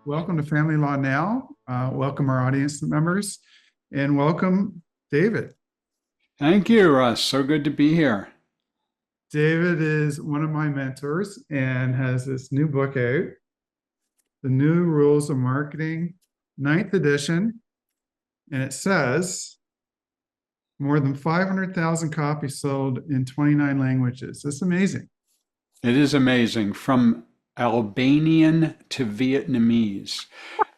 Welcome to Family Law Now. Welcome our audience members and welcome David. Thank you, Russ. So good to be here. David is one of my mentors and has this new book out, The New Rules of Marketing, ninth edition. And it says more than 500,000 copies sold in 29 languages. That's amazing. It is amazing. From Albanian to Vietnamese.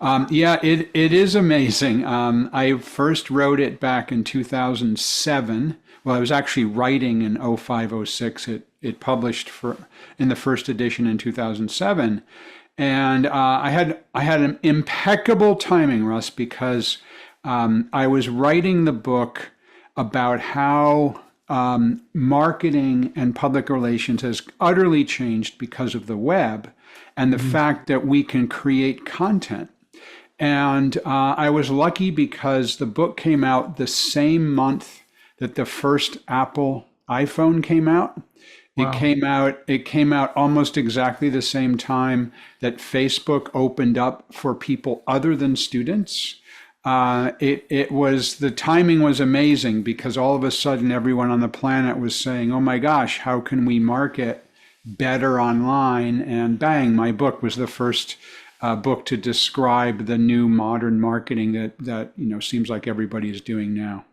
It is amazing. I first wrote it back in 2007. Well, I was actually writing in 0506. It published in the first edition in 2007. And I had an impeccable timing, Russ, because I was writing the book about how marketing and public relations has utterly changed because of the web and the fact that we can create content. And I was lucky because the book came out the same month that the first Apple iPhone came out. Wow. It came out almost exactly the same time that Facebook opened up for people other than students. The timing was amazing because all of a sudden everyone on the planet was saying, oh my gosh, how can we market better online? And bang, my book was the first book to describe the new modern marketing that seems like everybody is doing now.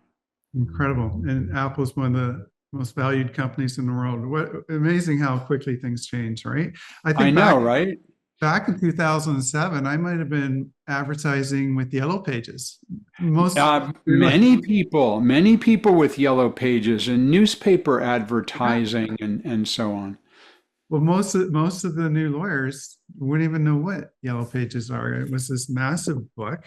Incredible. And Apple's one of the most valued companies in the world. What amazing how quickly things change, right? I know, right? Back in 2007, I might have been advertising with Yellow Pages. Many people with Yellow Pages and newspaper advertising and so on. Well, most of the new lawyers wouldn't even know what Yellow Pages are. It was this massive book.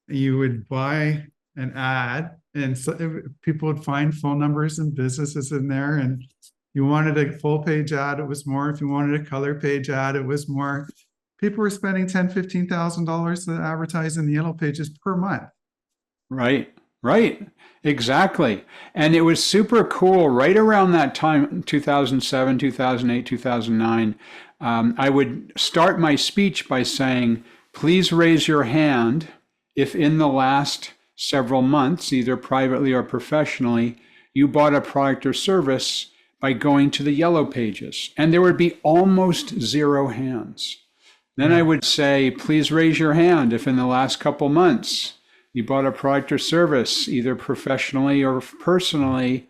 You would buy an ad, and so people would find phone numbers and businesses in there. And you wanted a full page ad, it was more. If you wanted a color page ad, it was more. People were spending $10,000, $15,000 to advertise in the Yellow Pages per month. Right, exactly. And it was super cool right around that time, 2007, 2008, 2009. I would start my speech by saying, please raise your hand if in the last several months, either privately or professionally, you bought a product or service by going to the Yellow Pages. And there would be almost zero hands. Then I would say, please raise your hand if in the last couple months you bought a product or service, either professionally or personally,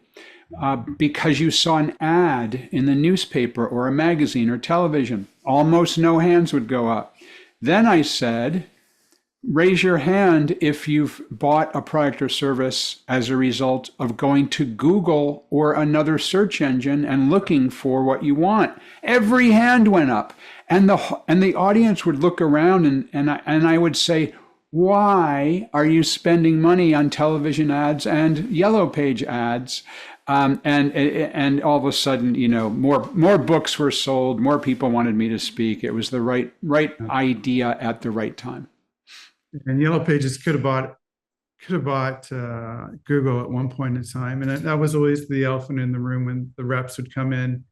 because you saw an ad in the newspaper or a magazine or television. Almost no hands would go up. Then I said, raise your hand if you've bought a product or service as a result of going to Google or another search engine and looking for what you want. Every hand went up, and the audience would look around, and I would say, why are you spending money on television ads and Yellow Page ads? And all of a sudden, more books were sold, more people wanted me to speak. It was the right idea at the right time. And Yellow Pages could have bought Google at one point in time, and that was always the elephant in the room when the reps would come in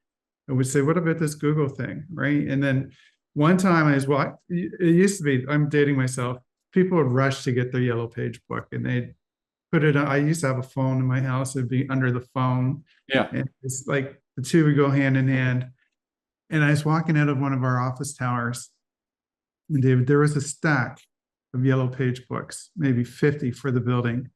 and would say, "What about this Google thing?" Right? And then one time it used to be, I'm dating myself. People would rush to get their Yellow Page book, and they'd put it on. I used to have a phone in my house; it'd be under the phone. Yeah, and it's like the two would go hand in hand. And I was walking out of one of our office towers, and David, there was a stack of Yellow Page books, maybe 50 for the building.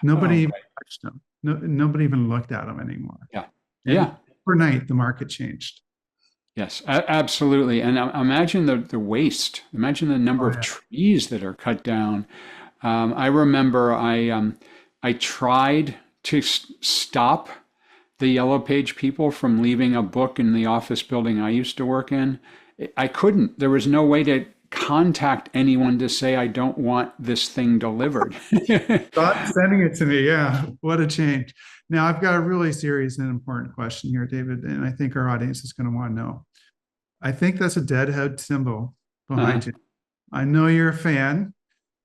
Nobody even touched them. Nobody even looked at them anymore. Yeah. And overnight, the market changed. Yes, absolutely. And imagine the waste. Imagine the number of trees that are cut down. I remember I tried to stop the Yellow Page people from leaving a book in the office building I used to work in. I couldn't. There was no way to contact anyone to say, I don't want this thing delivered. Stop sending it to me. Yeah, what a change. Now, I've got a really serious and important question here, David, and I think our audience is going to want to know. I think that's a deadhead symbol behind you. I know you're a fan.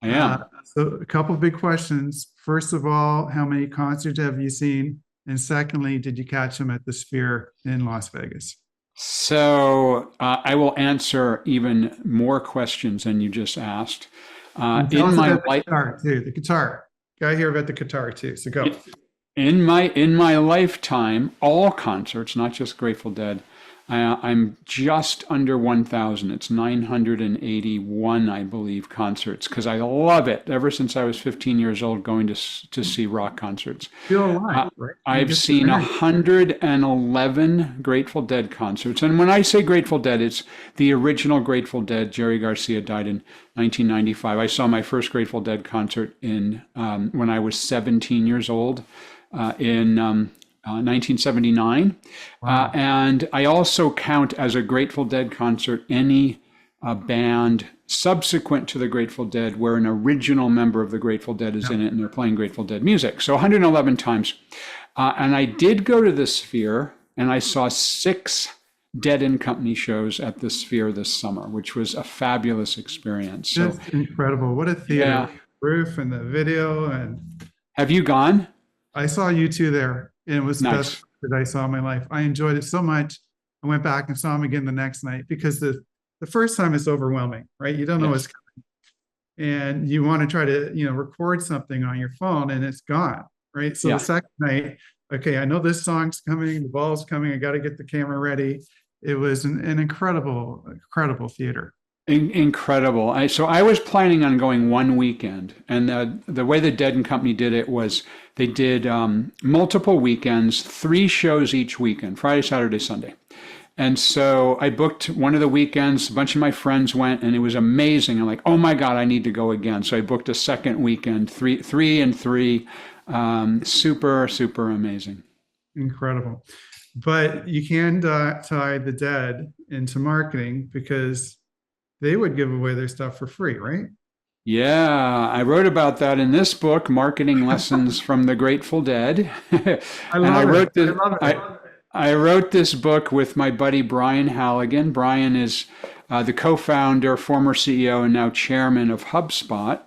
I am. So a couple of big questions. First of all, how many concerts have you seen? And secondly, did you catch them at the Sphere in Las Vegas? So I will answer even more questions than you just asked. And tell In us my about the life, guitar too. The guitar. Gotta hear about the guitar too. So go. in my lifetime, all concerts, not just Grateful Dead, I'm just under 1,000. It's 981, I believe, concerts because I love it. Ever since I was 15 years old, going to see rock concerts. Feel alive, Uh, right? You I've get the seen energy. 111 Grateful Dead concerts. And when I say Grateful Dead, it's the original Grateful Dead. Jerry Garcia died in 1995. I saw my first Grateful Dead concert in when I was 17 years old in 1979. Wow. And I also count as a Grateful Dead concert any band subsequent to the Grateful Dead where an original member of the Grateful Dead is Yeah. in it and they're playing Grateful Dead music. So 111 times. And I did go to the Sphere and I saw 6 Dead and Company shows at the Sphere this summer, which was a fabulous experience. So, That's incredible. What a theater yeah. with the roof and the video. And Have you gone? I saw you two there, and it was the best Nice. that I saw in my life. I enjoyed it so much. I went back and saw him again the next night because the first time is overwhelming, right? You don't know what's Yes. coming, and you want to try to record something on your phone, and it's gone, right? So the Yeah. second night, okay, I know this song's coming, the ball's coming. I got to get the camera ready. It was an incredible, incredible theater. Incredible. So I was planning on going one weekend, and the way the Dead and Company did it was they did multiple weekends, 3 shows each weekend, Friday, Saturday, Sunday. And so I booked one of the weekends. A bunch of my friends went, and it was amazing. I'm like, oh my God, I need to go again. So I booked a second weekend, three and three. Super, super amazing. Incredible. But you can tie the dead into marketing because they would give away their stuff for free, right? Yeah, I wrote about that in this book, Marketing Lessons from the Grateful Dead. I And I love it. wrote I this love it. I wrote this book with my buddy Brian Halligan. Brian is the co-founder, former CEO, and now chairman of HubSpot.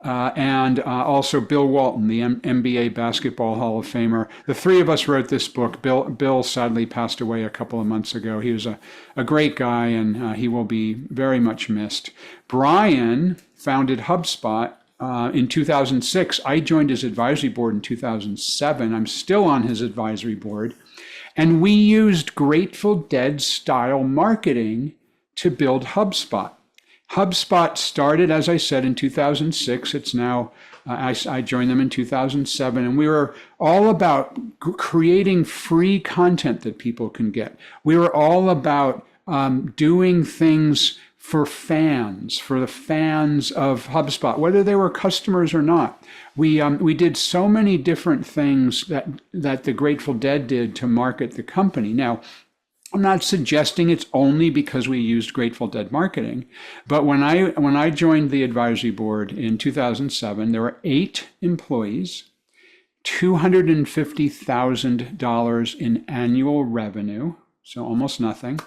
And also Bill Walton, the NBA Basketball Hall of Famer. The 3 of us wrote this book. Bill sadly passed away a couple of months ago. He was a great guy, and he will be very much missed. Brian founded HubSpot in 2006. I joined his advisory board in 2007. I'm still on his advisory board. And we used Grateful Dead style marketing to build HubSpot. HubSpot started, as I said, in 2006. It's now, I joined them in 2007, and we were all about creating free content that people can get. We were all about doing things for fans, for the fans of HubSpot, whether they were customers or not. We did so many different things that the Grateful Dead did to market the company. Now, I'm not suggesting it's only because we used Grateful Dead marketing, but when I joined the advisory board in 2007, there were 8 employees, $250,000 in annual revenue, so almost nothing,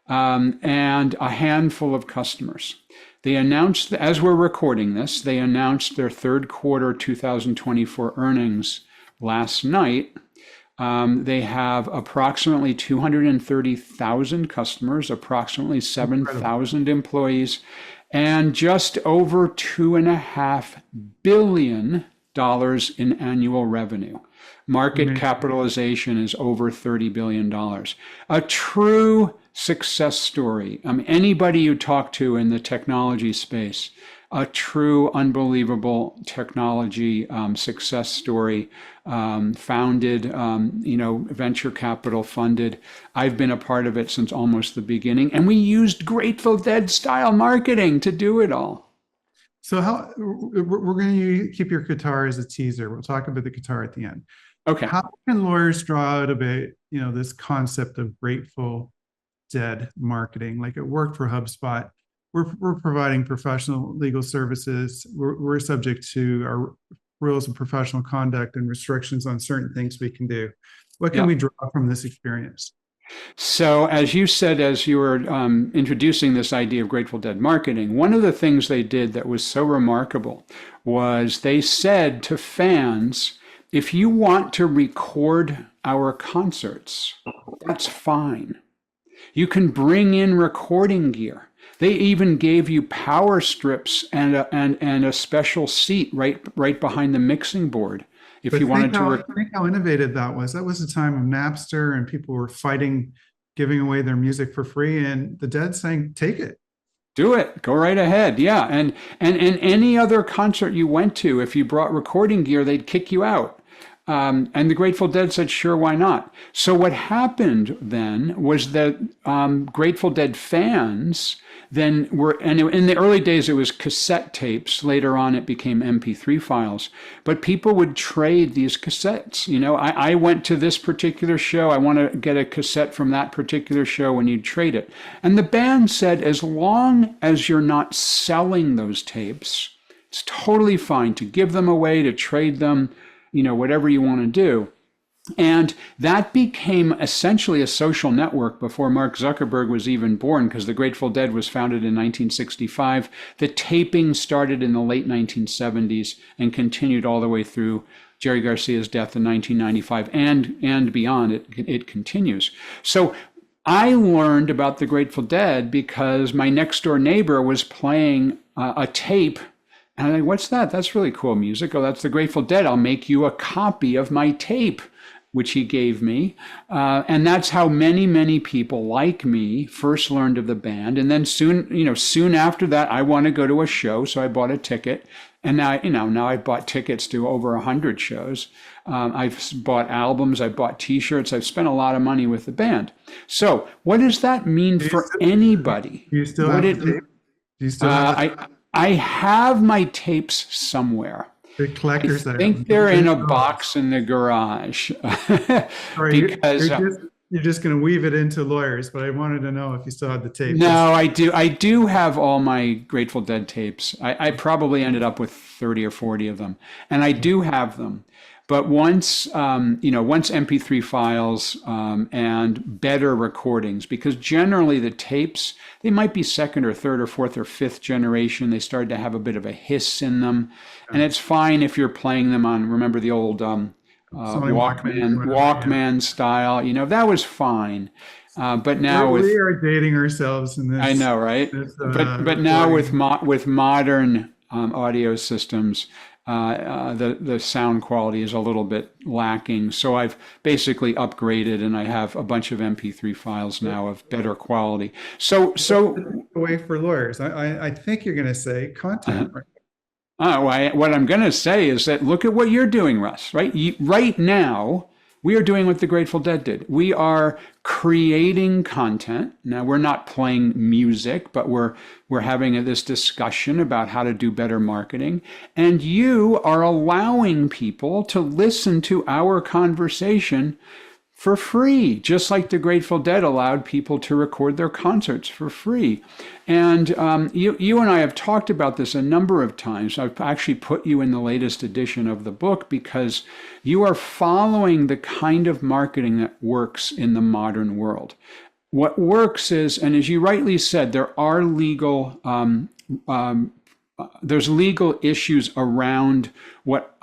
and a handful of customers. They announced, as we're recording this, they announced their third quarter 2024 earnings last night. They have approximately 230,000 customers, approximately Incredible. 7,000 employees, and just over $2.5 billion in annual revenue. Market Amazing. capitalization is over $30 billion. A true success story. Anybody you talk to in the technology space, a true unbelievable technology success story, founded, venture capital funded. I've been a part of it since almost the beginning, and we used Grateful Dead style marketing to do it all. So how we're going to keep your guitar as a teaser. We'll talk about the guitar at the end. Okay. How can lawyers draw out a bit, this concept of Grateful Dead marketing? Like it worked for HubSpot. We're providing professional legal services. We're subject to our rules of professional conduct and restrictions on certain things we can do. What can Yeah. we draw from this experience? So, as you said, as you were introducing this idea of Grateful Dead marketing, one of the things they did that was so remarkable was they said to fans, if you want to record our concerts, that's fine. You can bring in recording gear. They even gave you power strips and a special seat right behind the mixing board if But you wanted to. think how innovative that was. That was a time of Napster and people were fighting, giving away their music for free. And the Dead saying, take it. Do it. Go right ahead. Yeah. And any other concert you went to, if you brought recording gear, they'd kick you out. And the Grateful Dead said, sure, why not? So what happened then was that Grateful Dead fans then were, and in the early days it was cassette tapes. Later on it became MP3 files. But people would trade these cassettes. You know, I went to this particular show. I want to get a cassette from that particular show, and you'd trade it. And the band said, as long as you're not selling those tapes, it's totally fine to give them away, to trade them, you know, whatever you want to do. And that became essentially a social network before Mark Zuckerberg was even born, because the Grateful Dead was founded in 1965. The taping started in the late 1970s and continued all the way through Jerry Garcia's death in 1995 and beyond. It continues. So I learned about the Grateful Dead because my next door neighbor was playing a tape. And I'm like, what's that? That's really cool music. Oh, that's the Grateful Dead. I'll make you a copy of my tape, which he gave me. And that's how many, many people like me first learned of the band. And then soon after that, I want to go to a show. So I bought a ticket. And now I've bought tickets to over 100 shows. I've bought albums, I've bought t-shirts, I've spent a lot of money with the band. So what does that mean for anybody? Do you still have tape? Do you still have I have my tapes somewhere. the collectors I think they're in a box in the garage. Because you're just going to weave it into lawyers, but I wanted to know if you still had the tape. No, I do. I do have all my Grateful Dead tapes. I probably ended up with 30 or 40 of them, and I do have them. But once MP3 files and better recordings, because generally the tapes, they might be second or third or fourth or fifth generation. They started to have a bit of a hiss in them. And it's fine if you're playing them on, remember the old Walkman style, that was fine. But now we are dating ourselves in this. I know, right? But now with modern audio systems, the sound quality is a little bit lacking. So I've basically upgraded, and I have a bunch of MP3 files now of better quality. So away for lawyers. I think you're going to say content. Right? What I'm going to say is that look at what you're doing, Russ. Right? Right now, we are doing what the Grateful Dead did. We are creating content. Now, we're not playing music, but we're having this discussion about how to do better marketing. And you are allowing people to listen to our conversation for free, just like the Grateful Dead allowed people to record their concerts for free. And you and I have talked about this a number of times. I've actually put you in the latest edition of the book because you are following the kind of marketing that works in the modern world. What works is, and as you rightly said, there are there's legal issues around what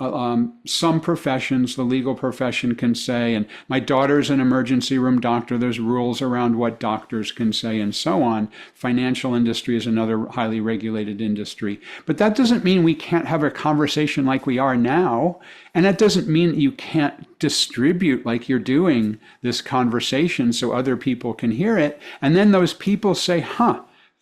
some professions, the legal profession, can say. And my daughter's an emergency room doctor. There's rules around what doctors can say and so on. Financial industry is another highly regulated industry. But that doesn't mean we can't have a conversation like we are now. And that doesn't mean you can't distribute like you're doing this conversation so other people can hear it. And then those people say,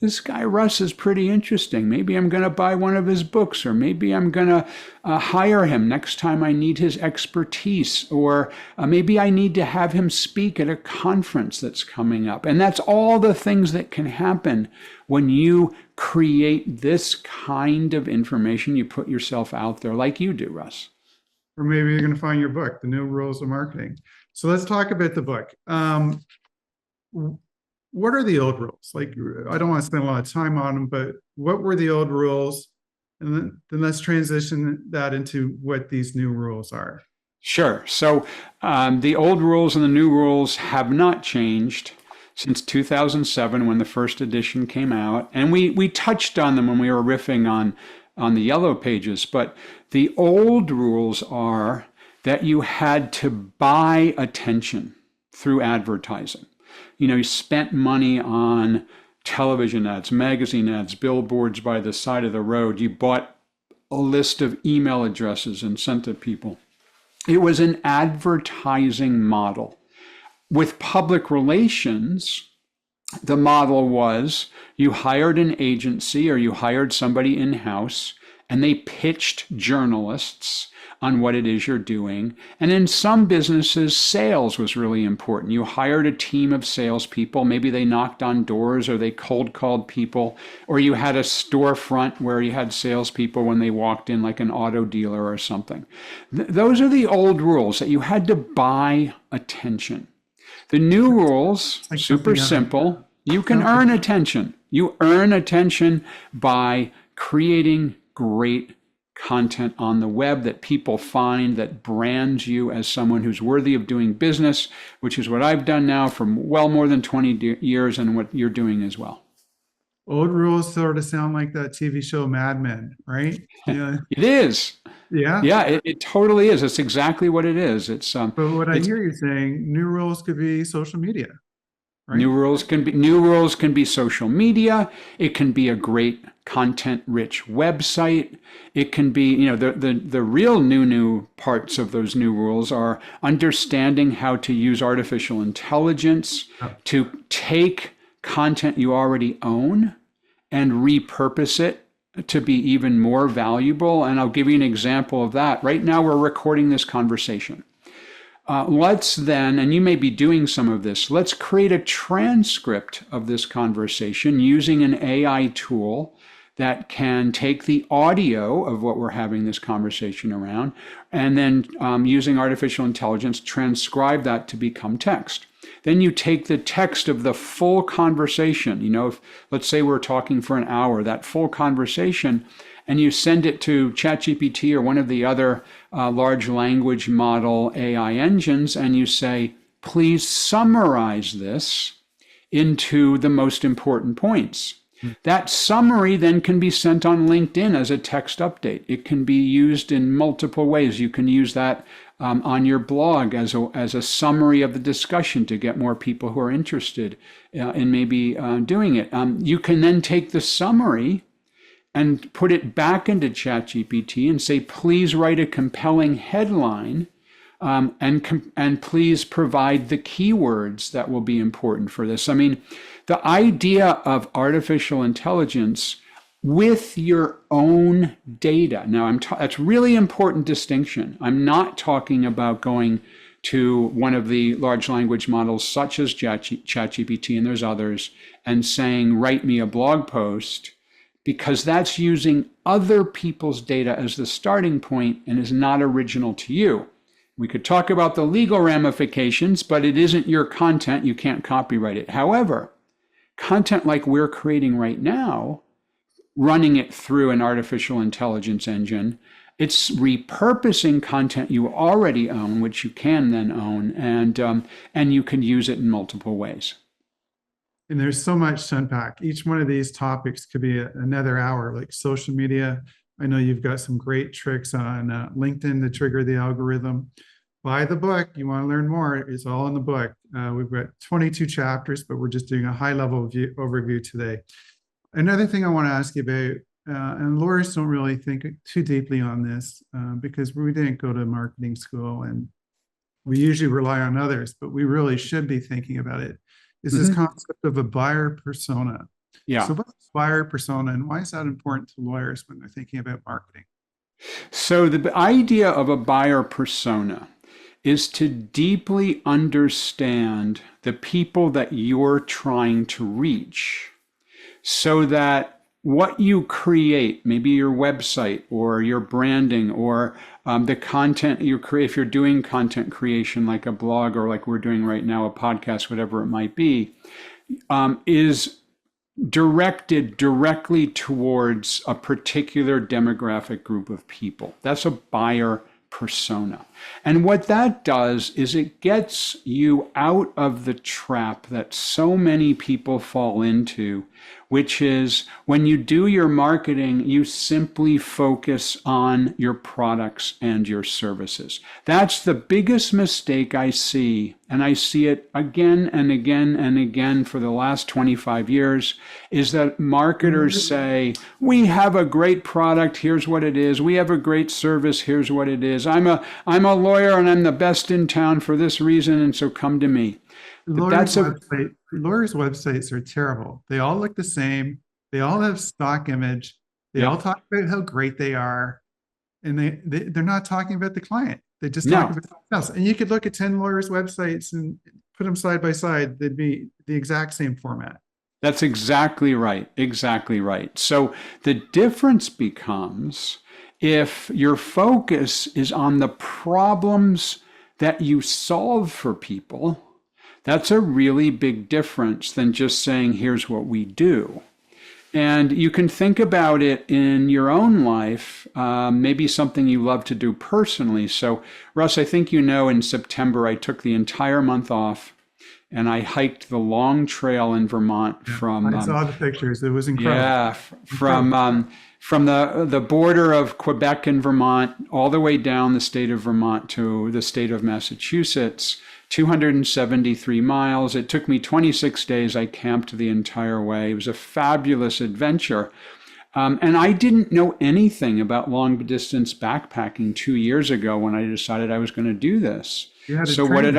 this guy Russ is pretty interesting. Maybe I'm going to buy one of his books, or maybe I'm going to hire him next time I need his expertise, or maybe I need to have him speak at a conference that's coming up. And that's all the things that can happen when you create this kind of information. You put yourself out there like you do, Russ. Or maybe you're going to find your book, The New Rules of Marketing. So let's talk about the book. What are the old rules? Like, I don't want to spend a lot of time on them, but what were the old rules? And then let's transition that into what these new rules are. Sure. So the old rules and the new rules have not changed since 2007 when the first edition came out. And we touched on them when we were riffing on the yellow pages. But the old rules are that you had to buy attention through advertising. You spent money on television ads, magazine ads, billboards by the side of the road. You bought a list of email addresses and sent to people. It was an advertising model. With public relations, the model was you hired an agency or you hired somebody in-house, and they pitched journalists on what it is you're doing. And in some businesses, sales was really important. You hired a team of salespeople. Maybe they knocked on doors or they cold called people, or you had a storefront where you had salespeople when they walked in, like an auto dealer or something. Those are the old rules, that you had to buy attention. The new rules, like super simple. You can earn attention. You earn attention by creating great content on the web that people find, that brands you as someone who's worthy of doing business, which is what I've done now for well more than 20 years, and what you're doing as well. Old rules sort of sound like that TV show Mad Men, right? Yeah. It is. Yeah. Yeah, it totally is. It's exactly what it is. But what I hear you saying, new rules could be social media. Right? New rules can be social media. It can be a great content-rich website. It can be, the real new parts of those new rules are understanding how to use artificial intelligence to take content you already own and repurpose it to be even more valuable. And I'll give you an example of that. Right now, we're recording this conversation. Let's then, and you may be doing some of this, let's create a transcript of this conversation using an AI tool that can take the audio of what we're having this conversation around, and then using artificial intelligence, transcribe that to become text. Then you take the text of the full conversation, if, let's say we're talking for an hour, that full conversation, and you send it to ChatGPT or one of the other large language model AI engines, and you say, please summarize this into the most important points. That summary then can be sent on LinkedIn as a text update. It can be used in multiple ways. You can use that on your blog as a summary of the discussion to get more people who are interested in maybe doing it. You can then take the summary and put it back into ChatGPT and say, please write a compelling headline, and please provide the keywords that will be important for this. I mean, the idea of artificial intelligence with your own data. Now, that's really important distinction. I'm not talking about going to one of the large language models such as ChatGPT, and there's others, and saying, write me a blog post, because that's using other people's data as the starting point and is not original to you. We could talk about the legal ramifications, but it isn't your content. You can't copyright it. However, content like we're creating right now, running it through an artificial intelligence engine, it's repurposing content you already own, which you can then own, and you can use it in multiple ways. And there's so much to unpack. Each one of these topics could be another hour, like social media. I know you've got some great tricks on LinkedIn to trigger the algorithm. Buy the book. You want to learn more, it's all in the book. We've got 22 chapters, but we're just doing a high-level overview today. Another thing I want to ask you about, and lawyers don't really think too deeply on this because we didn't go to marketing school and we usually rely on others, but we really should be thinking about it. Is this concept of a buyer persona. Yeah. So what's buyer persona, and why is that important to lawyers when they're thinking about marketing? So the idea of a buyer persona is to deeply understand the people that you're trying to reach, so that what you create, maybe your website or your branding or the content you create, if you're doing content creation like a blog or like we're doing right now, a podcast, whatever it might be, is directed directly towards a particular demographic group of people. That's a buyer persona. And what that does is it gets you out of the trap that so many people fall into, which is when you do your marketing, you simply focus on your products and your services. That's the biggest mistake I see, and I see it again and again and again for the last 25 years, is that marketers say, we have a great product, here's what it is. We have a great service, here's what it is. I'm a lawyer and I'm the best in town for this reason, and so come to me. Lawyers' websites are terrible. They all look the same. They all have stock image. They all Yep. talk about how great they are. And they're not talking about the client. They just talk No, about something else. And you could look at 10 lawyers' websites and put them side by side. They'd be the exact same format. that's exactly right. Exactly right. So the difference becomes if your focus is on the problems that you solve for people, that's a really big difference than just saying, here's what we do. And you can think about it in your own life, maybe something you love to do personally. So, Russ, I think you know in September, I took the entire month off and I hiked the long trail in Vermont Yeah. from, I saw the pictures. It was incredible. yeah, Incredible. from the border of Quebec and Vermont all the way down the state of Vermont to the state of Massachusetts, 273 miles. It took me 26 days. I camped the entire way. It was a fabulous adventure. And I didn't know anything about long distance backpacking 2 years ago when I decided I was going to do this. You had to So what train.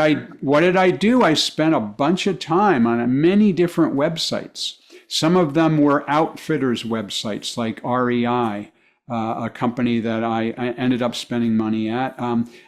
did I do? I spent a bunch of time on many different websites. Some of them were outfitters websites like REI, a company that I ended up spending money at.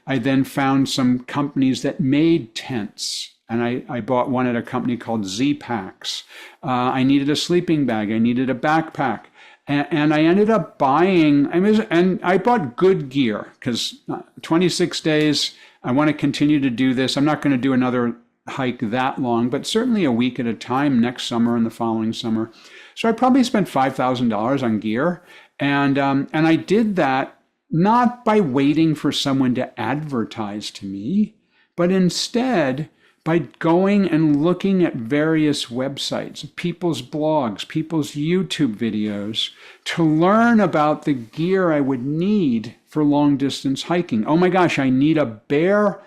I then found some companies that made tents. And I bought one at a company called Z-Packs. I needed a sleeping bag. I needed a backpack. And I ended up buying, and I bought good gear because 26 days, I want to continue to do this. I'm not going to do another hike that long, but certainly a week at a time next summer and the following summer. So I probably spent $5,000 on gear. And I did that not by waiting for someone to advertise to me, but instead by going and looking at various websites, people's blogs, people's YouTube videos to learn about the gear I would need for long distance hiking. Oh my gosh, I need a bear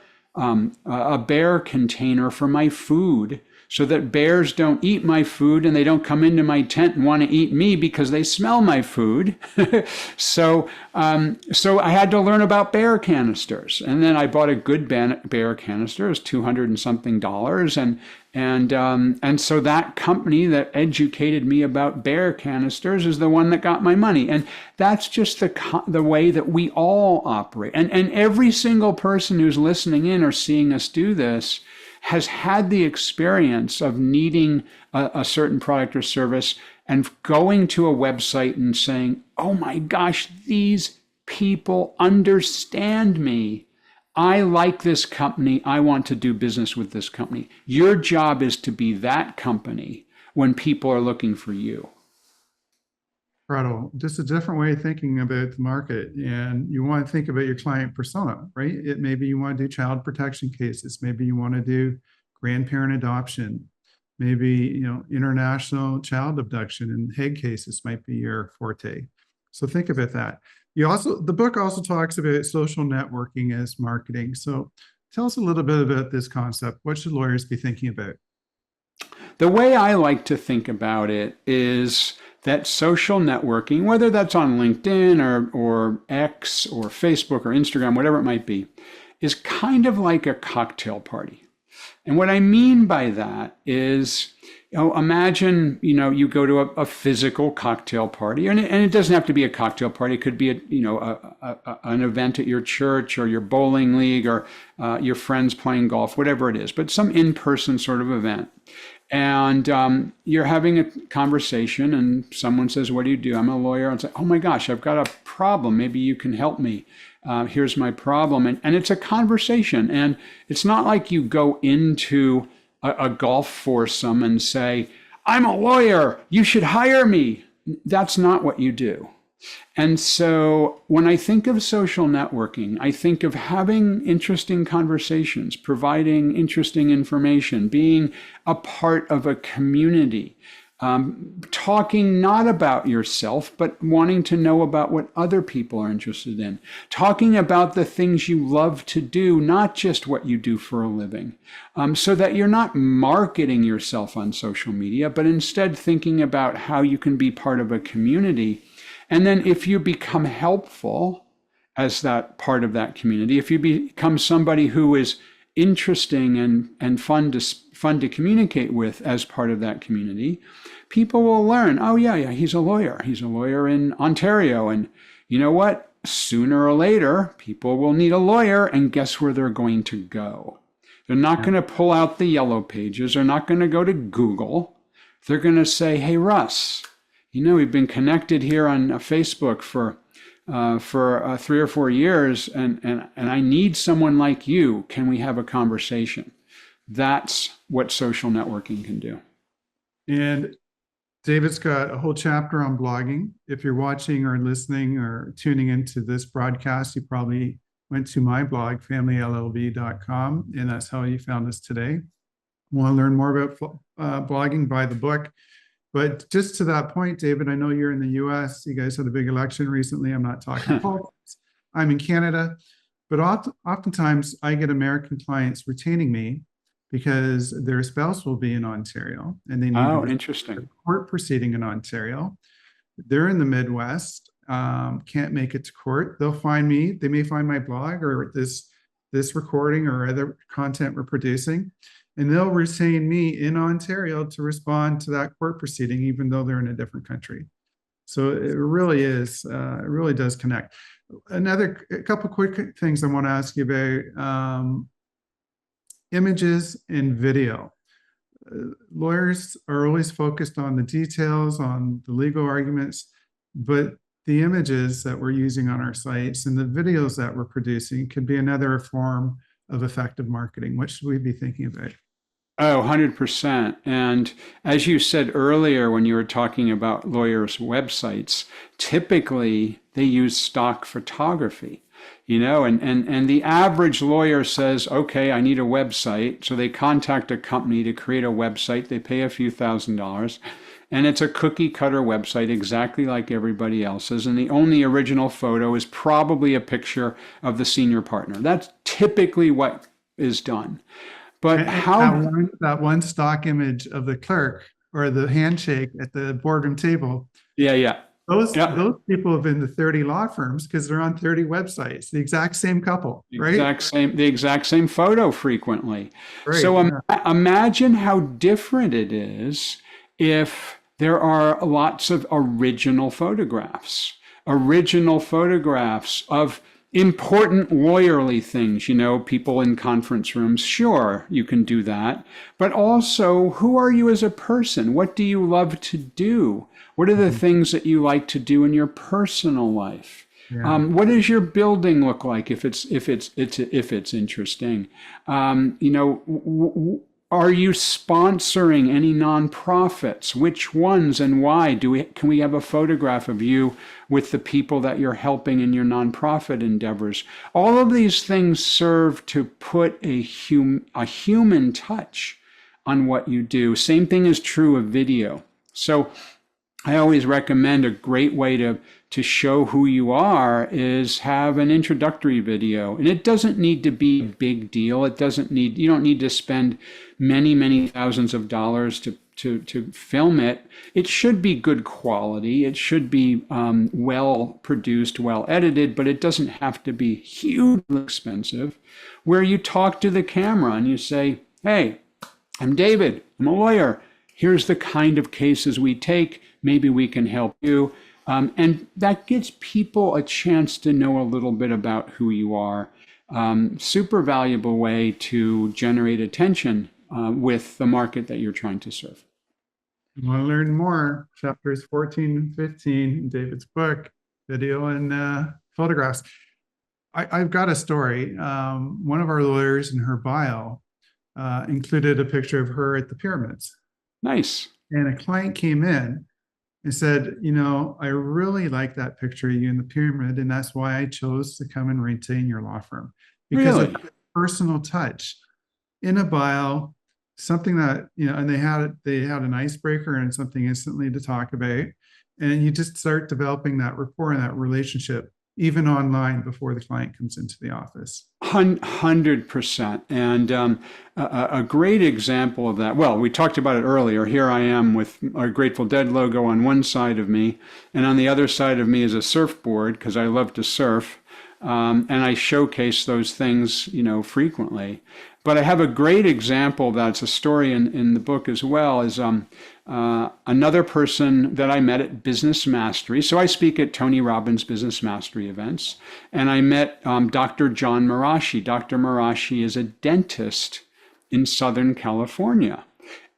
container for my food so that bears don't eat my food and they don't come into my tent and want to eat me because they smell my food. So I had to learn about bear canisters, and then I bought a good bear canister. It was $200 and something, and so that company that educated me about bear canisters is the one that got my money. And that's just the way that we all operate. And every single person who's listening in or seeing us do this has had the experience of needing a certain product or service and going to a website and saying, oh my gosh, these people understand me. I like this company. I want to do business with this company. Your job is to be that company when people are looking for you. Incredible. Just a different way of thinking about the market. And you want to think about your client persona, right? Maybe you want to do child protection cases. Maybe you want to do grandparent adoption. Maybe, international child abduction and Hague cases might be your forte. So think about that. The book also talks about social networking as marketing. So tell us a little bit about this concept. What should lawyers be thinking about? The way I like to think about it is that social networking, whether that's on LinkedIn or X or Facebook or Instagram, whatever it might be, is kind of like a cocktail party. And what I mean by that is, imagine, you go to a physical cocktail party, and it doesn't have to be a cocktail party. It could be an event at your church or your bowling league or your friends playing golf, whatever it is, but some in-person sort of event. And you're having a conversation and someone says, what do you do? I'm a lawyer. And say, oh my gosh, I've got a problem. Maybe you can help me. Here's my problem. And it's a conversation. And it's not like you go into a golf foursome and say, I'm a lawyer. You should hire me. That's not what you do. And so when I think of social networking, I think of having interesting conversations, providing interesting information, being a part of a community, talking not about yourself, but wanting to know about what other people are interested in, talking about the things you love to do, not just what you do for a living, so that you're not marketing yourself on social media, but instead thinking about how you can be part of a community. And then if you become helpful as that part of that community, if you become somebody who is interesting and fun to communicate with as part of that community, people will learn, oh yeah, he's a lawyer. He's a lawyer in Ontario. And you know what? Sooner or later, people will need a lawyer, and guess where they're going to go? They're not going to pull out the yellow pages. They're not going to go to Google. They're going to say, hey, Russ, we've been connected here on Facebook for 3 or 4 years, and I need someone like you. Can we have a conversation? That's what social networking can do. And David's got a whole chapter on blogging. If you're watching or listening or tuning into this broadcast, you probably went to my blog, familyllb.com, and that's how you found us today. Want to learn more about blogging, buy the book. But just to that point, David, I know you're in the US. You guys had a big election recently. I'm not talking politics. I'm in Canada. But oftentimes I get American clients retaining me because their spouse will be in Ontario and they need Oh, to interesting. a court proceeding in Ontario. They're in the Midwest, can't make it to court. They'll find me. They may find my blog or this recording or other content we're producing, and they'll retain me in Ontario to respond to that court proceeding, even though they're in a different country. So it really is, it really does connect. A couple quick things I want to ask you about. Images and video. Lawyers are always focused on the details, on the legal arguments, but the images that we're using on our sites and the videos that we're producing could be another form of effective marketing. What should we be thinking about? Oh, 100%. And as you said earlier, when you were talking about lawyers' websites, typically they use stock photography. And the average lawyer says, okay, I need a website. So they contact a company to create a website. They pay a few $1,000s, and it's a cookie cutter website exactly like everybody else's. And the only original photo is probably a picture of the senior partner. That's typically what is done. But that one stock image of the clerk or the handshake at the boardroom table. Yeah. Those people have been to 30 law firms because they're on 30 websites, the exact same couple, right? The exact same photo frequently. Right, so yeah. Imagine how different it is if there are lots of original photographs of important lawyerly things, people in conference rooms. Sure, you can do that. But also, who are you as a person? What do you love to do? What are the things that you like to do in your personal life? Yeah. What does your building look like if it's interesting? Are you sponsoring any nonprofits? Which ones and why? Can we have a photograph of you with the people that you're helping in your nonprofit endeavors? All of these things serve to put a human touch on what you do. Same thing is true of video. So I always recommend a great way to show who you are is have an introductory video. And it doesn't need to be a big deal. You don't need to spend many thousands of dollars to film it. It should be good quality. It should be well produced, well edited, but it doesn't have to be hugely expensive, where you talk to the camera and you say, hey, I'm David, I'm a lawyer. Here's the kind of cases we take. Maybe we can help you. And that gives people a chance to know a little bit about who you are. Super valuable way to generate attention with the market that you're trying to serve. You want to learn more? Chapters 14 and 15 in David's book, video and photographs. I've got a story. One of our lawyers in her bio included a picture of her at the pyramids. Nice. And a client came in and said, I really like that picture of you in the pyramid, and that's why I chose to come and retain your law firm, because Really? of the personal touch in a bio. something that, and they had an icebreaker and something instantly to talk about. And you just start developing that rapport and that relationship, even online before the client comes into the office. 100%. And a great example of that, well, we talked about it earlier. Here I am with our Grateful Dead logo on one side of me, and on the other side of me is a surfboard because I love to surf. And I showcase those things, frequently. But I have a great example that's a story in the book as well, is another person that I met at Business Mastery. So I speak at Tony Robbins Business Mastery events, and I met Dr. John Marashi. Dr. Marashi is a dentist in Southern California.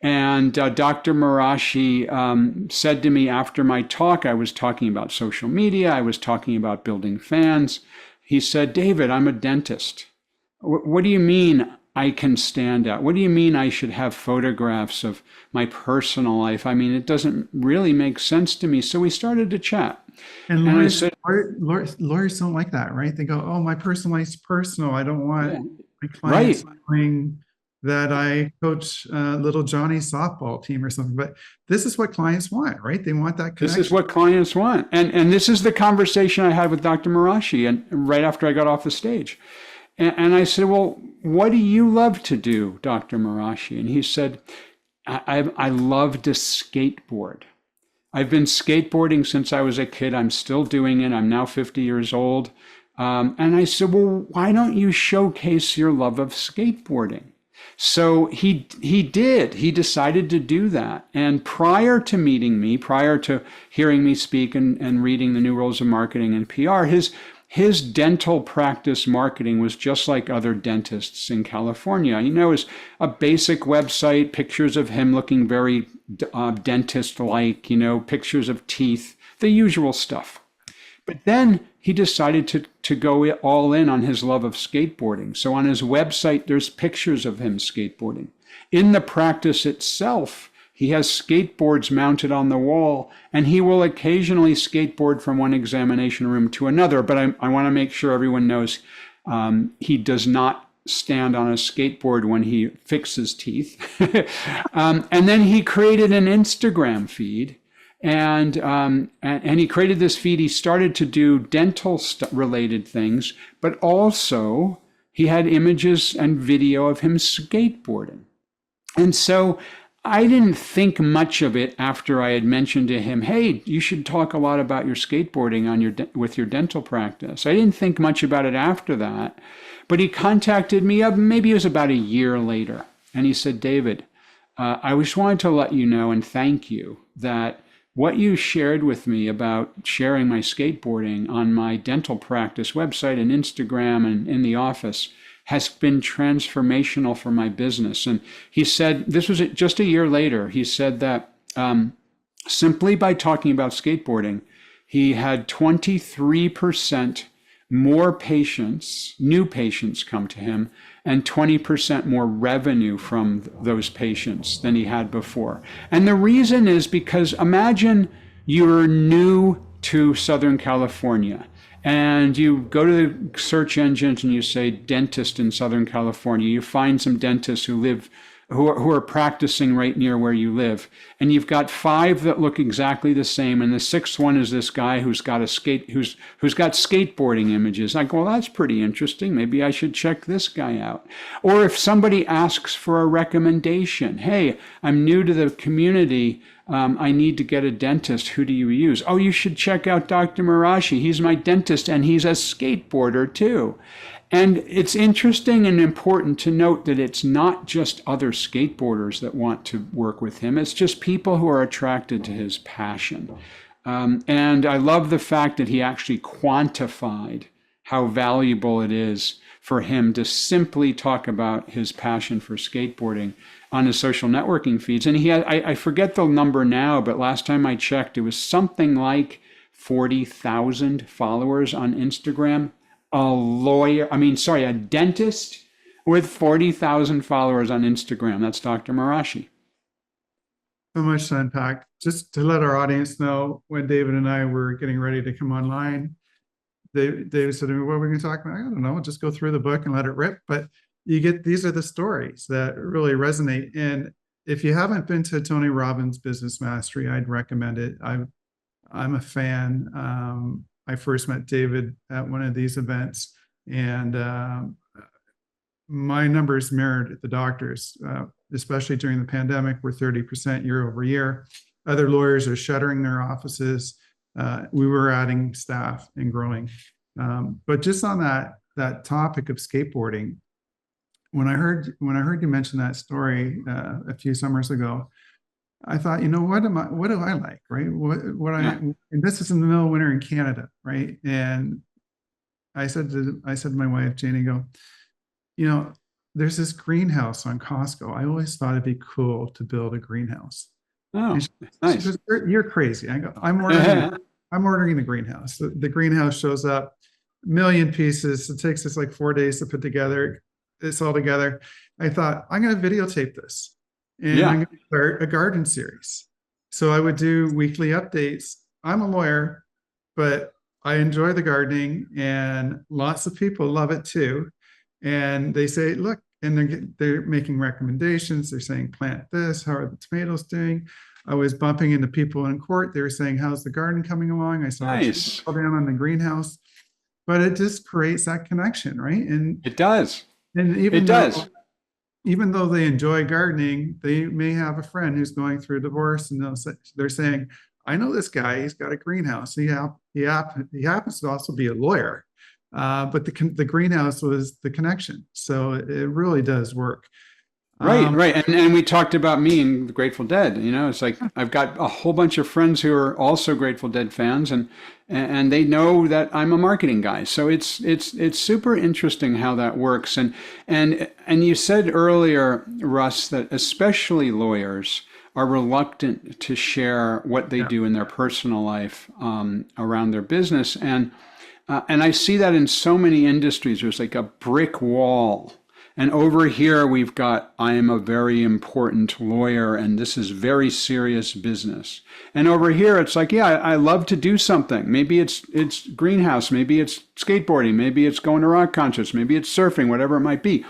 And Dr. Marashi said to me after my talk, I was talking about social media, I was talking about building fans. He said, David, I'm a dentist. What do you mean I can stand out? What do you mean I should have photographs of my personal life? I mean, it doesn't really make sense to me. So we started to chat. And And I lawyers, said, lawyers don't like that, right? They go, "Oh, my personal life's personal. I don't yeah, want my clients right. knowing that I coach little Johnny's softball team or something." But this is what clients want, right? They want that This is connection. what clients want. And this is the conversation I had with Dr. Marashi and right after I got off the stage. And I said, well, what do you love to do, Dr. Marashi? And he said, I love to skateboard. I've been skateboarding since I was a kid. I'm still doing it. I'm now 50 years old. And I said, well, why don't you showcase your love of skateboarding? So he did. He decided to do that. And prior to meeting me, prior to hearing me speak and reading The New Rules of Marketing and PR, his dental practice marketing was just like other dentists in California. It was a basic website, pictures of him looking very dentist-like, pictures of teeth, the usual stuff. But then he decided to go all in on his love of skateboarding. So on his website, there's pictures of him skateboarding. In the practice itself, he has skateboards mounted on the wall, and he will occasionally skateboard from one examination room to another. But I want to make sure everyone knows he does not stand on a skateboard when he fixes teeth. And then he created an Instagram feed. And he created this feed. He started to do dental related things, but also he had images and video of him skateboarding. And so I didn't think much of it after I had mentioned to him, hey, you should talk a lot about your skateboarding on with your dental practice. I didn't think much about it after that, but he contacted me, maybe it was about a year later. And he said, David, I just wanted to let you know and thank you that what you shared with me about sharing my skateboarding on my dental practice website and Instagram and in the office has been transformational for my business. And he said, this was just a year later, he said that simply by talking about skateboarding, he had 23% more patients, new patients come to him, and 20% more revenue from those patients than he had before. And the reason is because imagine you're new to Southern California and you go to the search engines and you say dentist in Southern California. You find some dentists who are practicing right near where you live. And you've got 5 that look exactly the same. And the 6th one is this guy who's got who's got skateboarding images. I go, well, that's pretty interesting. Maybe I should check this guy out. Or if somebody asks for a recommendation, hey, I'm new to the community. I need to get a dentist. Who do you use? Oh, you should check out Dr. Marashi. He's my dentist and he's a skateboarder too. And it's interesting and important to note that it's not just other skateboarders that want to work with him. It's just people who are attracted to his passion. And I love the fact that he actually quantified how valuable it is for him to simply talk about his passion for skateboarding on his social networking feeds. And he had, I forget the number now, but last time I checked, it was something like 40,000 followers on Instagram. A dentist with 40,000 followers on Instagram. That's Dr. Marashi. So much to unpack. Just to let our audience know, when David and I were getting ready to come online, David said to me, what are we going to talk about? I don't know, just go through the book and let it rip. But you get, these are the stories that really resonate. And if you haven't been to Tony Robbins Business Mastery, I'd recommend it. I'm a fan. I first met David at one of these events, and my numbers mirrored the doctors, especially during the pandemic, were 30% year over year. Other lawyers are shuttering their offices. We were adding staff and growing. But just on that topic of skateboarding, when I heard you mention that story a few summers ago, I thought, what do I like, right? Yeah. And this is in the middle of winter in Canada, right? And I said to my wife, Janie, you know, there's this greenhouse on Costco. I always thought it'd be cool to build a greenhouse. And Oh, she nice. goes, you're crazy. I go, I'm ordering the greenhouse. The greenhouse shows up, a million pieces. It takes us like 4 days to put together. It's all together. I thought, I'm going to videotape this and I'm Yeah. going to start a garden series. So I would do weekly updates. I'm a lawyer, but I enjoy the gardening and lots of people love it too. And they say, look, and they're making recommendations. They're saying, plant this. How are the tomatoes doing? I was bumping into people in court. They were saying, how's the garden coming along? I saw a tree Nice. fall down on the greenhouse. But it just creates that connection, right? It does. And It does. even though they enjoy gardening, they may have a friend who's going through a divorce, and they're saying, I know this guy, he's got a greenhouse. He happens to also be a lawyer. But the greenhouse was the connection. So it really does work. Right, Um, right. And we talked about me and the Grateful Dead. You know, it's like I've got a whole bunch of friends who are also Grateful Dead fans, and they know that I'm a marketing guy. So it's super interesting how that works. And you said earlier, Russ, that especially lawyers are reluctant to share what they yeah, do in their personal life around their business. And I see that in so many industries. There's like a brick wall. And over here, we've got, I am a very important lawyer, and this is very serious business. And over here, it's like, yeah, I love to do something. Maybe it's greenhouse, maybe it's skateboarding, maybe it's going to rock concerts, maybe it's surfing, whatever it might be.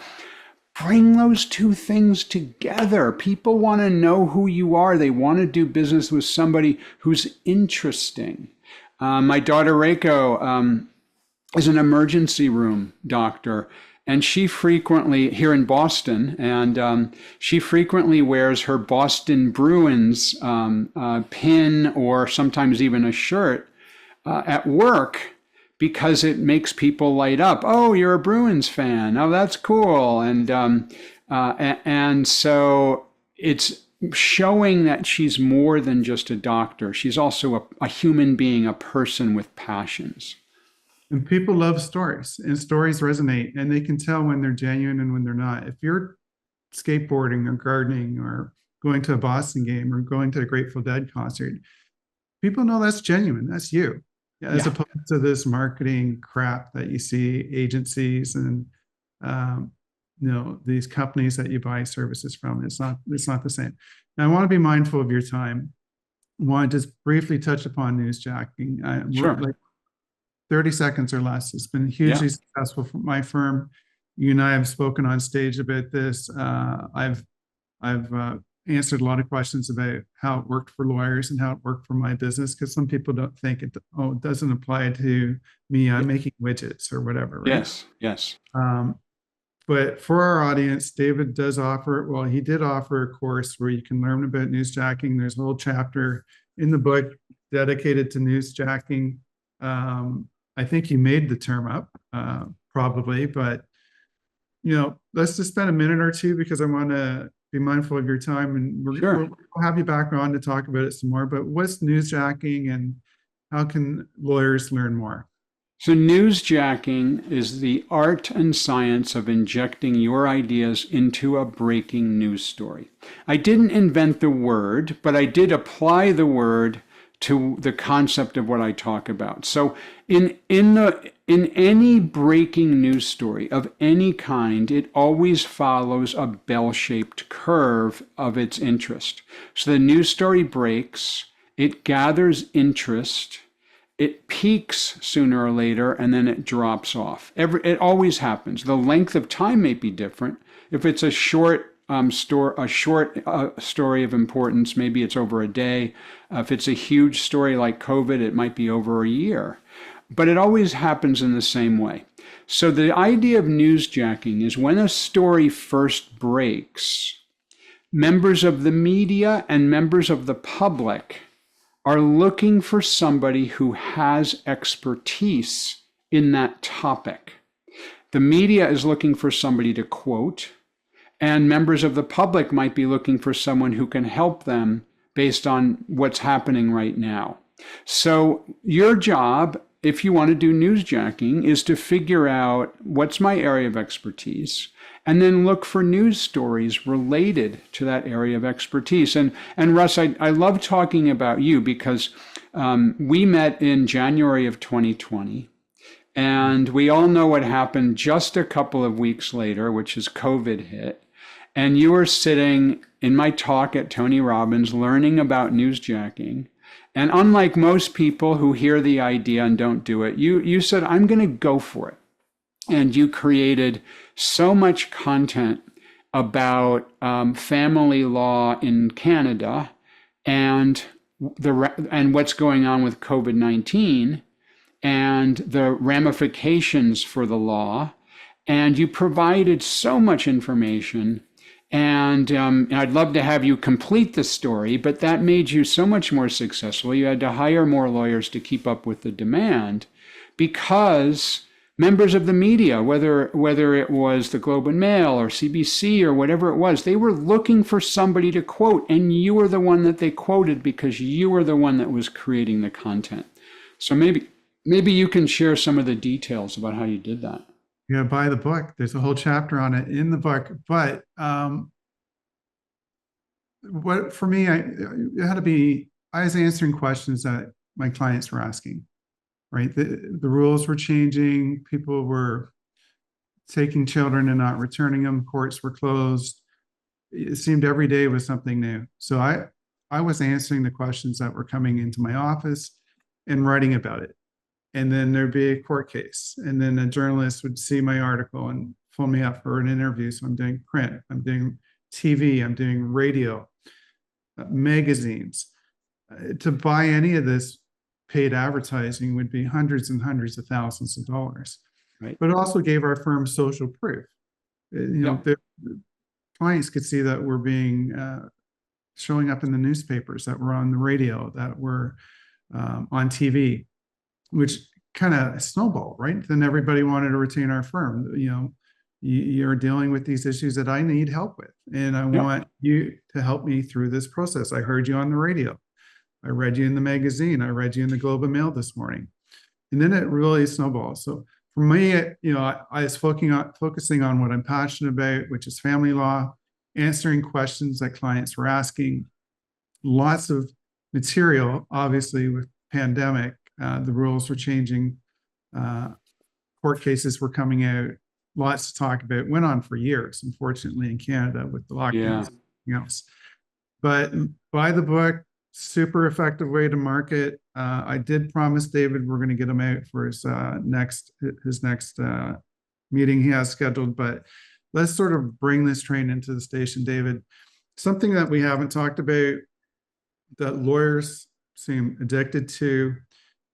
Bring those two things together. People want to know who you are. They want to do business with somebody who's interesting. My daughter Reiko is an emergency room doctor, and she frequently here in Boston, and she frequently wears her Boston Bruins pin or sometimes even a shirt at work because it makes people light up. Oh, you're a Bruins fan. Oh, that's cool. And so it's showing that she's more than just a doctor. She's also a human being, a person with passions. and people love stories, and stories resonate, and they can tell when they're genuine and when they're not. If you're skateboarding or gardening or going to a Boston game or going to a Grateful Dead concert, people know that's genuine. That's you, as Yeah. opposed to this marketing crap that you see agencies and um, these companies that you buy services from. It's not the same. Now, I want to be mindful of your time. I want to just briefly touch upon newsjacking. We're Sure. like 30 seconds or less. It's been Yeah. hugely successful for my firm. You and I have spoken on stage about this. I've answered a lot of questions about how it worked for lawyers and how it worked for my business, because some people don't think it doesn't apply to me. I'm making widgets or whatever, right? Yes. Yes. Um, but for our audience, David does offer, well, he did offer a course where you can learn about newsjacking. There's a whole chapter in the book dedicated to newsjacking. I think you made the term up, probably, but let's just spend a minute or two because I want to be mindful of your time, and Sure. we'll have you back on to talk about it some more. But what's newsjacking, and how can lawyers learn more? So, newsjacking is the art and science of injecting your ideas into a breaking news story. I didn't invent the word, but I did apply the word to the concept of what I talk about. So, in any breaking news story of any kind, it always follows a bell-shaped curve of its interest. So the news story breaks, it gathers interest, it peaks sooner or later and then it drops off. It always happens. The length of time may be different. If it's a short story of importance, maybe it's over a day. If it's a huge story like COVID, it might be over a year. But it always happens in the same way. So the idea of newsjacking is when a story first breaks, members of the media and members of the public are looking for somebody who has expertise in that topic. The media is looking for somebody to quote, and members of the public might be looking for someone who can help them based on what's happening right now. So your job, if you want to do newsjacking, is to figure out what's my area of expertise and then look for news stories related to that area of expertise. And Russ, I love talking about you because we met in January of 2020, and we all know what happened just a couple of weeks later, which is COVID hit. And you were sitting in my talk at Tony Robbins learning about newsjacking. And unlike most people who hear the idea and don't do it, you said, I'm going to go for it. And you created so much content about family law in Canada and what's going on with COVID-19 and the ramifications for the law. And you provided so much information. And I'd love to have you complete the story, but that made you so much more successful. You had to hire more lawyers to keep up with the demand because members of the media, whether it was the Globe and Mail or CBC or whatever it was, they were looking for somebody to quote, and you were the one that they quoted because you were the one that was creating the content. So maybe you can share some of the details about how you did that. Yeah, buy the book. There's a whole chapter on it in the book. But what for me, I was answering questions that my clients were asking, right? The rules were changing. People were taking children and not returning them. Courts were closed. It seemed every day was something new. So I was answering the questions that were coming into my office and writing about it. And then there'd be a court case. And then a journalist would see my article and phone me up for an interview. So I'm doing print, I'm doing TV, I'm doing radio, magazines. To buy any of this paid advertising would be hundreds and hundreds of thousands of dollars. Right. But it also gave our firm social proof. The clients could see that we're being showing up in the newspapers, that we're on the radio, that we're on TV, which kind of snowballed, right? Then everybody wanted to retain our firm. You're dealing with these issues that I need help with, and I want you to help me through this process. I heard you on the radio. I read you in the magazine. I read you in the Globe and Mail this morning. And then it really snowballed. So for me, I was focusing on what I'm passionate about, which is family law, answering questions that clients were asking, lots of material, obviously with pandemic. The rules were changing. Court cases were coming out. Lots to talk about. Went on for years, unfortunately, in Canada with the lockdowns and everything else. But buy the book, super effective way to market. I did promise David we're going to get him out for his next meeting he has scheduled. But let's sort of bring this train into the station, David. Something that we haven't talked about that lawyers seem addicted to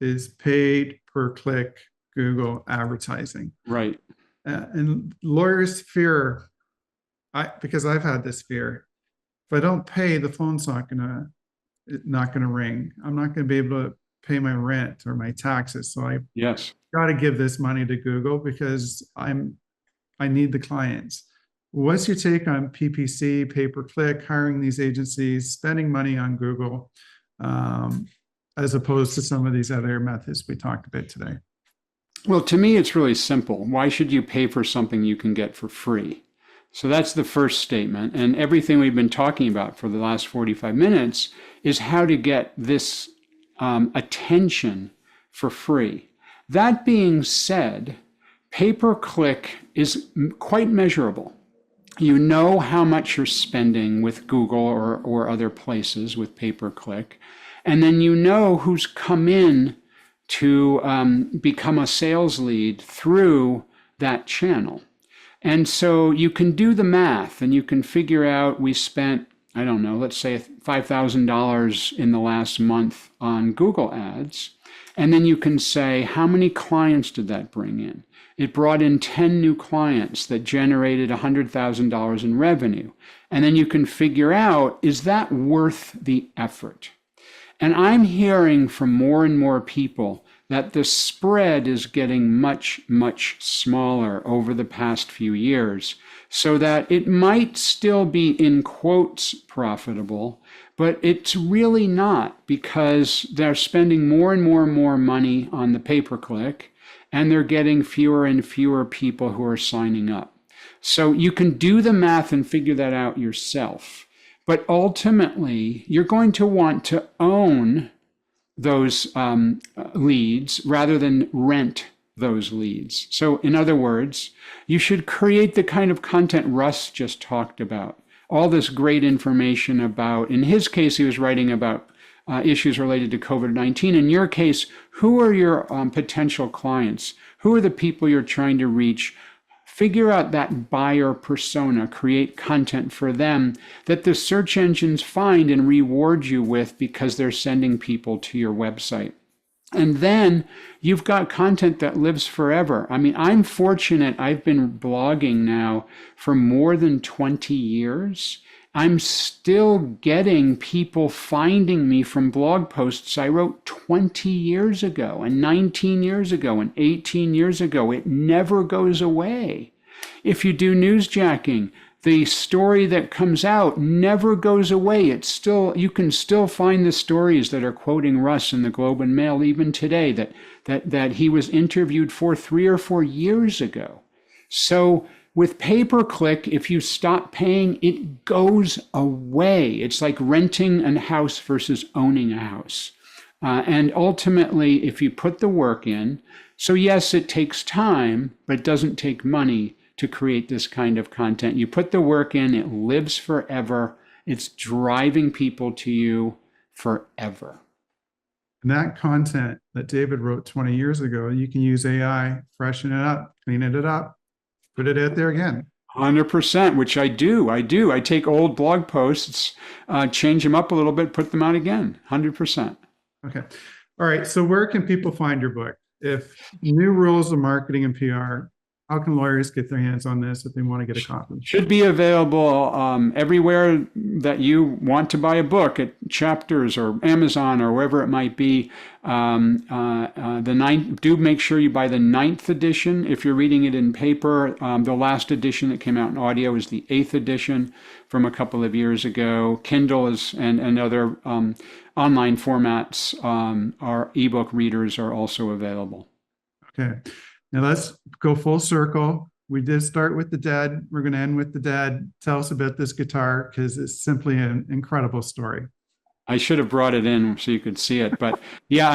is paid per click Google advertising. Right. And lawyers fear, because I've had this fear, if I don't pay, the phone's not gonna ring. I'm not gonna be able to pay my rent or my taxes. So I got to give this money to Google because I need the clients. What's your take on PPC, pay per click, hiring these agencies, spending money on Google? As opposed to some of these other methods we talked about today? Well, to me, it's really simple. Why should you pay for something you can get for free? So that's the first statement. And everything we've been talking about for the last 45 minutes is how to get this attention for free. That being said, pay-per-click is quite measurable. You know how much you're spending with Google or other places with pay-per-click. And then you know who's come in to become a sales lead through that channel. And so you can do the math and you can figure out we spent, I don't know, let's say $5,000 in the last month on Google Ads. And then you can say, how many clients did that bring in? It brought in 10 new clients that generated $100,000 in revenue. And then you can figure out, is that worth the effort? And I'm hearing from more and more people that the spread is getting much, much smaller over the past few years, so that it might still be in quotes profitable, but it's really not, because they're spending more and more and more money on the pay-per-click, and they're getting fewer and fewer people who are signing up. So you can do the math and figure that out yourself. But ultimately, you're going to want to own those leads rather than rent those leads. So in other words, you should create the kind of content Russ just talked about. All this great information about, in his case, he was writing about issues related to COVID-19. In your case, who are your potential clients? Who are the people you're trying to reach? Figure out that buyer persona, create content for them that the search engines find and reward you with because they're sending people to your website. And then you've got content that lives forever. I mean, I'm fortunate. I've been blogging now for more than 20 years. I'm still getting people finding me from blog posts I wrote 20 years ago and 19 years ago and 18 years ago. It never goes away. If you do newsjacking, the story that comes out never goes away. It's still, you can still find the stories that are quoting Russ in the Globe and Mail even today that he was interviewed for 3 or 4 years ago. So with pay-per-click, if you stop paying, it goes away. It's like renting a house versus owning a house. And ultimately, if you put the work in, so yes, it takes time, but it doesn't take money to create this kind of content. You put the work in, it lives forever. It's driving people to you forever. And that content that David wrote 20 years ago, you can use AI, freshen it up, clean it up, put it out there again. 100%, which I do. I take old blog posts, change them up a little bit, put them out again. 100%. Okay. All right. So where can people find your book? If New Rules of Marketing and PR, how can lawyers get their hands on this if they want to get a copy? Should be available everywhere that you want to buy a book, at Chapters or Amazon or wherever it might be. Do make sure you buy the 9th edition if you're reading it in paper. The last edition that came out in audio is the 8th edition from a couple of years ago. Kindle and other online formats, our ebook readers are also available. Okay. Now let's go full circle. We did start with the Dead. We're going to end with the Dead. Tell us about this guitar, because it's simply an incredible story. I should have brought it in so you could see it, but yeah,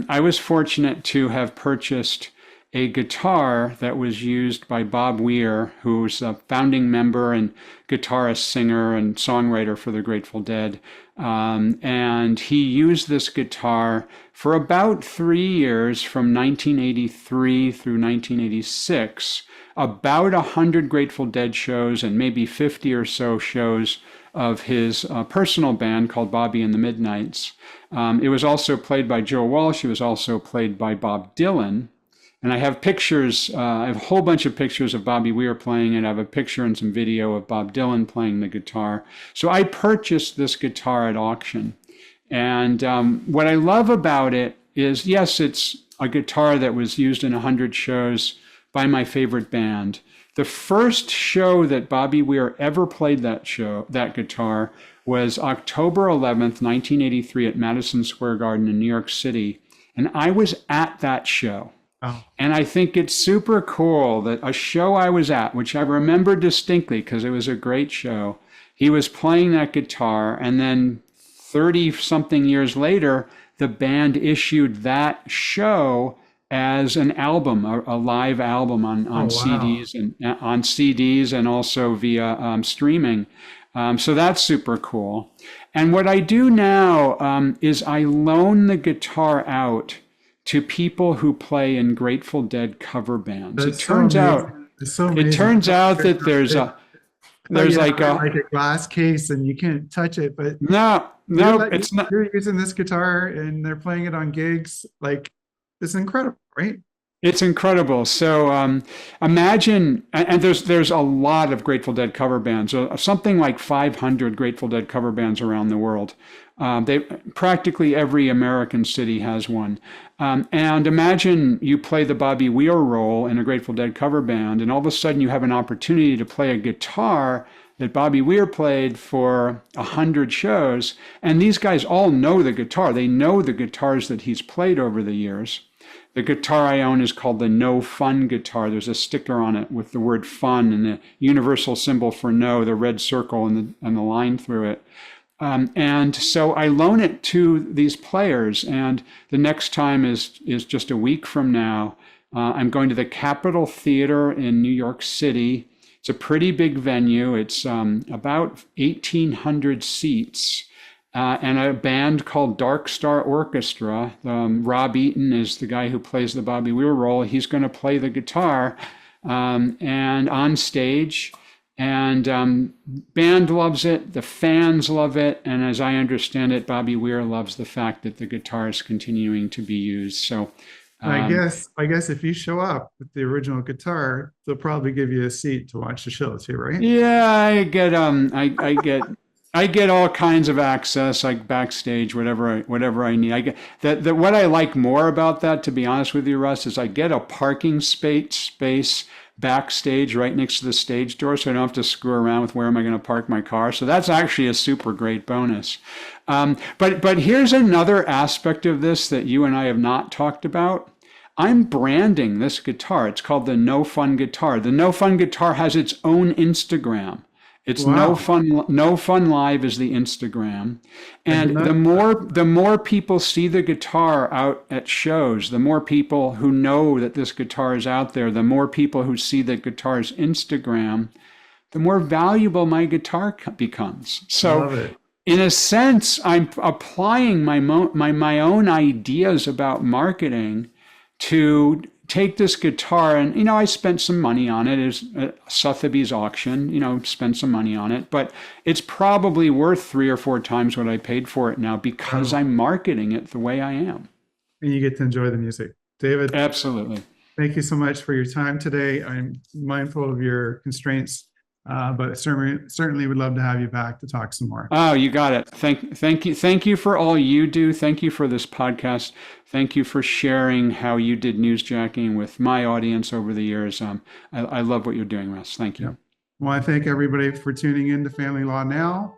I was fortunate to have purchased a guitar that was used by Bob Weir, who's a founding member and guitarist, singer, and songwriter for the Grateful Dead. And he used this guitar for about 3 years, from 1983 through 1986, about 100 Grateful Dead shows and maybe 50 or so shows of his personal band called Bobby and the Midnights. It was also played by Joe Walsh. It was also played by Bob Dylan. And I have pictures, I have a whole bunch of pictures of Bobby Weir playing it. I have a picture and some video of Bob Dylan playing the guitar. So I purchased this guitar at auction. And what I love about it is, yes, it's a guitar that was used in 100 shows by my favorite band. The first show that Bobby Weir ever played that guitar, was October 11th, 1983 at Madison Square Garden in New York City. And I was at that show. Oh. And I think it's super cool that a show I was at, which I remember distinctly because it was a great show, he was playing that guitar, and then 30 something years later, the band issued that show as an album, a live album on CDs and also via streaming. So that's super cool. And what I do now is I loan the guitar out to people who play in Grateful Dead cover bands. That's so amazing. It's so It amazing. turns out that Thought there's you like had a like a glass case and you can't touch it, but no, you're no, like it's not. you're using this guitar and they're playing it on gigs. Like it's incredible, right? It's incredible. So imagine, and there's a lot of Grateful Dead cover bands, something like 500 Grateful Dead cover bands around the world. They practically every American city has one. And imagine you play the Bobby Weir role in a Grateful Dead cover band, and all of a sudden you have an opportunity to play a guitar that Bobby Weir played for 100 shows, and these guys all know the guitar. They know the guitars that he's played over the years. The guitar I own is called the No Fun guitar. There's a sticker on it with the word fun and the universal symbol for no, the red circle and the line through it. And so I loan it to these players. And the next time is just a week from now. I'm going to the Capitol Theater in New York City. It's a pretty big venue. It's about 1,800 seats. And a band called Dark Star Orchestra. Rob Eaton is the guy who plays the Bobby Weir role. He's going to play the guitar and on stage. And band loves it. The fans love it. And as I understand it, Bobby Weir loves the fact that the guitar is continuing to be used. So I guess if you show up with the original guitar, they'll probably give you a seat to watch the show too, right? yeah, I get all kinds of access, like backstage, whatever I need. I get that what I like more about that, to be honest with you, Russ, is I get a parking space backstage right next to the stage door, so I don't have to screw around with where am I going to park my car. So that's actually a super great bonus. But here's another aspect of this that you and I have not talked about. I'm branding this guitar. It's called the No Fun guitar. The No Fun guitar has its own Instagram. It's Wow. No fun live is the Instagram. I did And not. the more people see the guitar out at shows, the more people who know that this guitar is out there, the more people who see the guitar's Instagram, the more valuable my guitar becomes. I So love it. in a sense, I'm applying my own ideas about marketing to take this guitar. And I spent some money on it. It's Sotheby's auction, spent some money on it, but it's probably worth 3 or 4 times what I paid for it now because Wow. I'm marketing it the way I am. And you get to enjoy the music. David, Absolutely. thank you so much for your time today. I'm mindful of your constraints, but certainly would love to have you back to talk some more. Oh, you got it. Thank you for all you do. Thank you for this podcast. Thank you for sharing how you did newsjacking with my audience over the years. I love what you're doing, Russ. Thank Yeah. you. Well, I thank everybody for tuning in to Family Law Now.